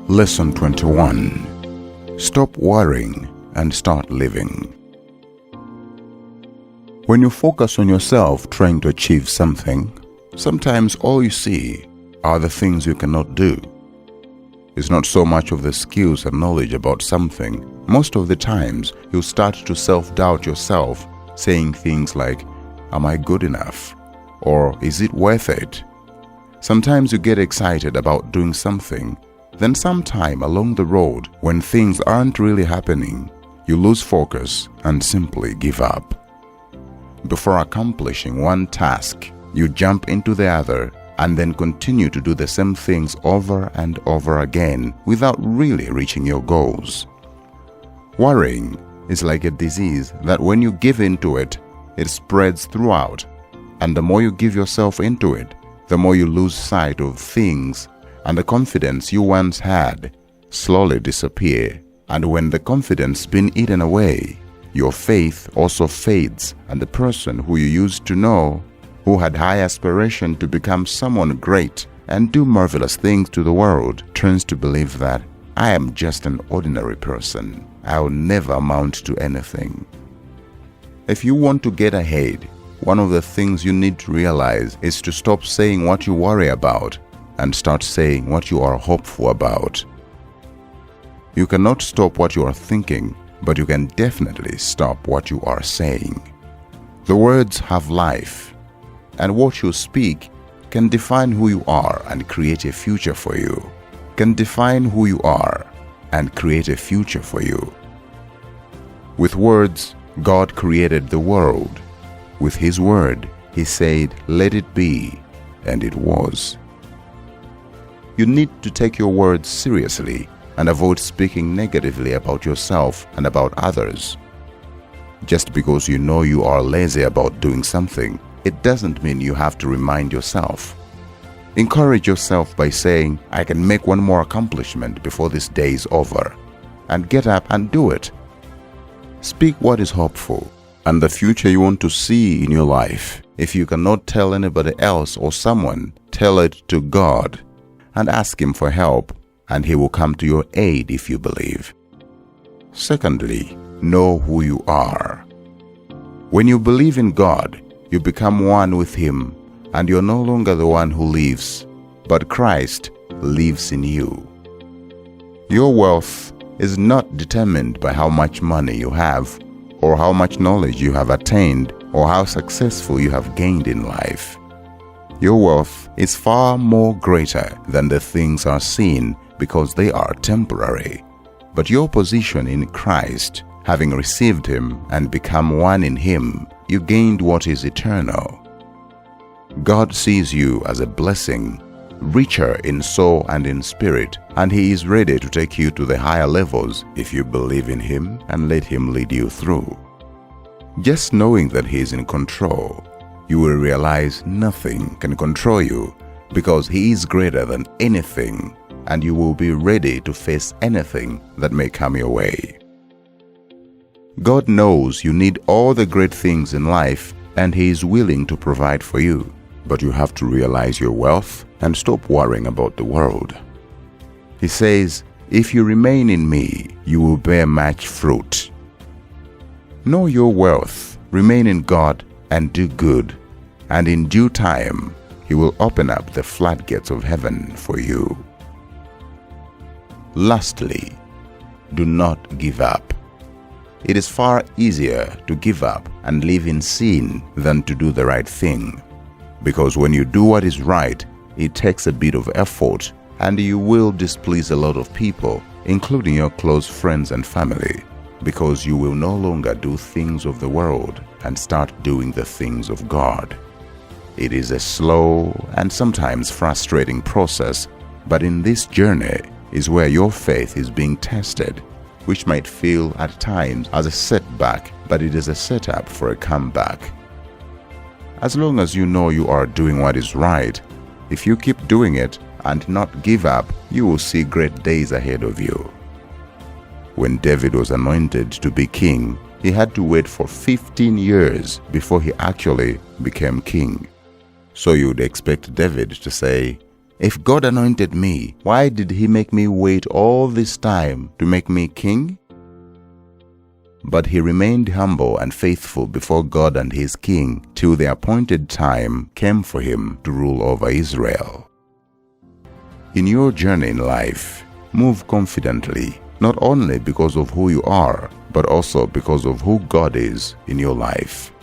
Lesson 21. Stop worrying and start living. When you focus on yourself trying to achieve something, sometimes all you see are the things you cannot do. It's not so much of the skills and knowledge about something. Most of the times, you start to self-doubt yourself, saying things like, "Am I good enough?" Or "Is it worth it?" Sometimes you get excited about doing something, then sometime along the road, when things aren't really happening, you lose focus and simply give up. Before accomplishing one task, you jump into the other and then continue to do the same things over and over again without really reaching your goals. Worrying is like a disease that when you give into it, it spreads throughout, and the more you give yourself into it, the more you lose sight of things, and the confidence you once had slowly disappear. And when the confidence been eaten away, your faith also fades, and the person who you used to know, who had high aspiration to become someone great and do marvelous things to the world, turns to believe that I am just an ordinary person. I'll never amount to anything. If you want to get ahead, one of the things you need to realize is to stop saying what you worry about and start saying what you are hopeful about. You cannot stop what you are thinking, but you can definitely stop what you are saying. The words have life, and what you speak can define who you are and create a future for you. Can define who you are and create a future for you. With words, God created the world. With His word, He said, "Let it be," and it was. You need to take your words seriously and avoid speaking negatively about yourself and about others. Just because you know you are lazy about doing something, it doesn't mean you have to remind yourself. Encourage yourself by saying, "I can make one more accomplishment before this day is over," and get up and do it. Speak what is hopeful and the future you want to see in your life. If you cannot tell anybody else or someone, tell it to God and ask Him for help, and He will come to your aid if you believe. Secondly, know who you are. When you believe in God, you become one with Him, and you're no longer the one who lives, but Christ lives in you. Your wealth is not determined by how much money you have, or how much knowledge you have attained, or how successful you have gained in life. Your wealth is far more greater than the things are seen, because they are temporary. But your position in Christ, having received Him and become one in Him, you gained what is eternal. God sees you as a blessing, richer in soul and in spirit, and He is ready to take you to the higher levels if you believe in Him and let Him lead you through. Just knowing that He is in control, you will realize nothing can control you, because He is greater than anything, and you will be ready to face anything that may come your way. God knows you need all the great things in life, and He is willing to provide for you. But you have to realize your wealth and stop worrying about the world. He says, "If you remain in me, you will bear much fruit." Know your wealth, remain in God, and do good, and in due time, He will open up the floodgates of heaven for you. Lastly, do not give up. It is far easier to give up and live in sin than to do the right thing. Because when you do what is right, it takes a bit of effort, and you will displease a lot of people, including your close friends and family, because you will no longer do things of the world and start doing the things of God. It is a slow and sometimes frustrating process, but in this journey is where your faith is being tested, which might feel at times as a setback, but it is a setup for a comeback. As long as you know you are doing what is right, if you keep doing it and not give up, you will see great days ahead of you. When David was anointed to be king, he had to wait for 15 years before he actually became king. So you'd expect David to say, If God anointed me, why did he make me wait all this time to make me king? But he remained humble and faithful before God and his king till the appointed time came for him to rule over Israel. In your journey in life, move confidently, not only because of who you are, but also because of who God is in your life.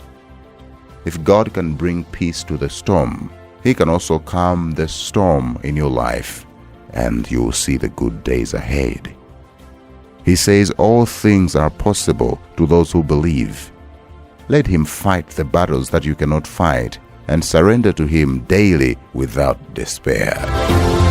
If God can bring peace to the storm, he can also calm the storm in your life, and you will see the good days ahead. He says all things are possible to those who believe. Let him fight the battles that you cannot fight, and surrender to him daily without despair.